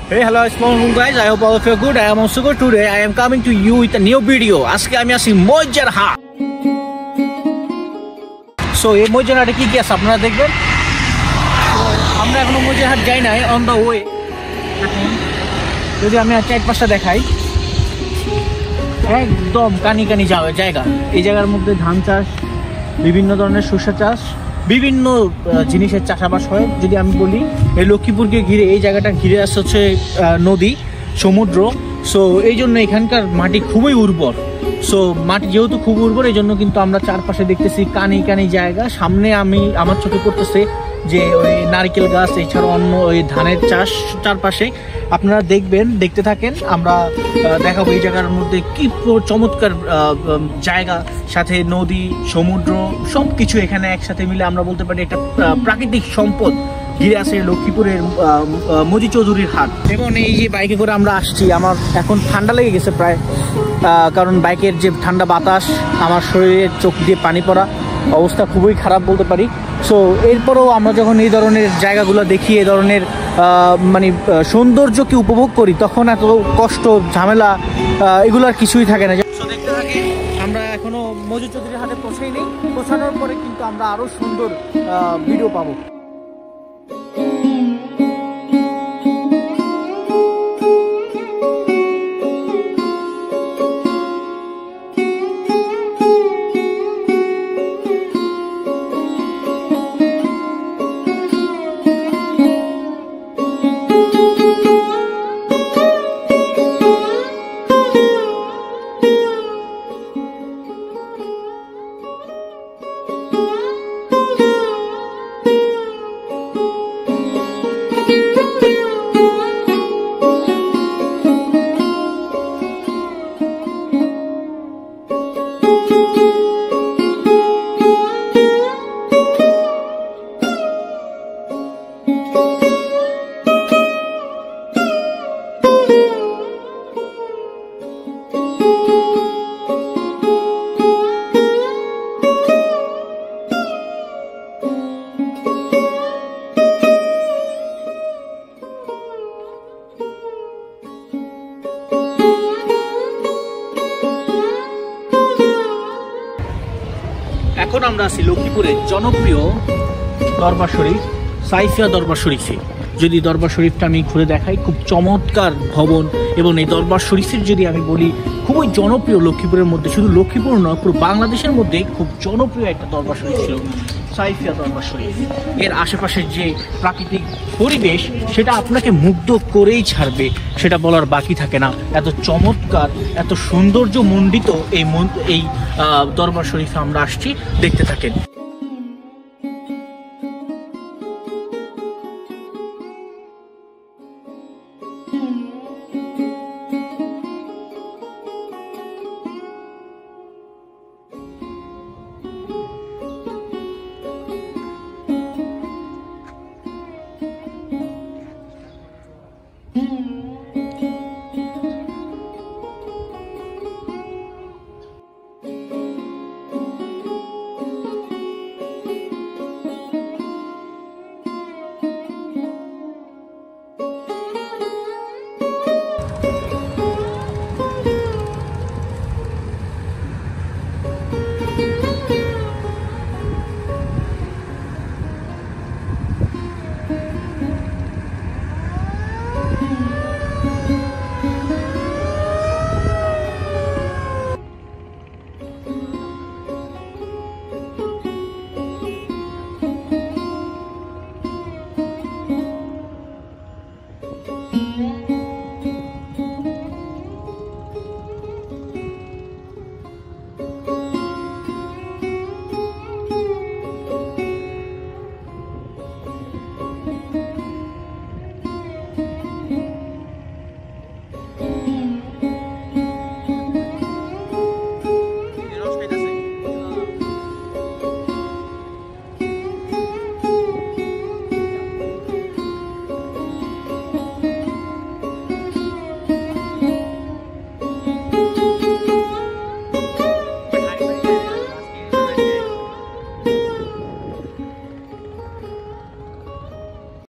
Hey, hello, assalamualaikum guys. I hope all of you are good. I am also good today. I am coming to you with a new video. আজকে আমি আসি মইজরহাট। So এই মইজরহাটে কি কি আছে আপনারা দেখবেন। আমরা এখনো মইজরহাট যাই নাই, অন দা ওয়ে। যদি আমি চার পাঁচটা দেখাই, একদম কানি কানি জায়গা। এই জায়গার মধ্যে ধান চাষ, বিভিন্ন ধরনের শস্য চাষ, বিভিন্ন জিনিসের চাষাবাস হয়। যদি আমি বলি এই লক্ষ্মীপুরকে ঘিরে এই জায়গাটা ঘিরে আসছে হচ্ছে নদী, সমুদ্র। সো এই জন্য এখানকার মাটি খুবই উর্বর। সো মাটি যেহেতু খুব উর্বর, এই জন্য কিন্তু আমরা চারপাশে দেখতেছি কানি কানি জায়গা। সামনে আমার চোখে পড়তেছে যে ওই নারকেল গাছ, এছাড়া অন্য ওই ধানের চাষ চারপাশে। আপনারা দেখতে থাকেন, আমরা দেখাবো এই জায়গার মধ্যে কি চমৎকার জায়গা, সাথে নদী, সমুদ্র, সব কিছু এখানে একসাথে মিলে আমরা বলতে পারি একটা প্রাকৃতিক সম্পদ ঘিরে আছে লক্ষ্মীপুরের মজি চৌধুরীর হাট। এবং এই যে বাইকে করে আমরা আসছি, আমার এখন ঠান্ডা লেগে গেছে প্রায়, কারণ বাইকের যে ঠান্ডা বাতাস, আমার শরীরের চোখ দিয়ে পানি পড়া, অবস্থা খুবই খারাপ বলতে পারি। সো এরপরেও আমরা যখন এই ধরনের জায়গাগুলো দেখি, এই ধরনের মানে সৌন্দর্যকে উপভোগ করি, তখন এত কষ্ট ঝামেলা এগুলো আর কিছুই থাকে না। দেখতে থাকি, আমরা এখনো মজি চৌধুরীর হাটে পৌঁছাইনি। পৌঁছানোর পরে কিন্তু আমরা আরো সুন্দর ভিডিও পাবো। এখন আমরা আছি লক্ষ্মীপুরের জনপ্রিয় দরবার শরীফ, সাইফিয়া দরবার শরীফে। যদি দরবার শরীফটা আমি ঘুরে দেখাই, খুব চমৎকার ভবন। এবং এই দরবার শরীফের যদি আমি বলি, খুবই জনপ্রিয় লক্ষ্মীপুরের মধ্যে, শুধু লক্ষ্মীপুর নয়, পুরো বাংলাদেশের মধ্যে খুব জনপ্রিয় একটা দরবার শরীফ ছিল সাইফিয়া দরবার শরীফ। এর আশেপাশের যে প্রাকৃতিক পরিবেশ, সেটা আপনাকে মুগ্ধ করেই ছাড়বে, সেটা বলার বাকি থাকে না। এত চমৎকার, এত সৌন্দর্য মণ্ডিত এই দরবার শরীফে আমরা আসছি, দেখতে থাকেন।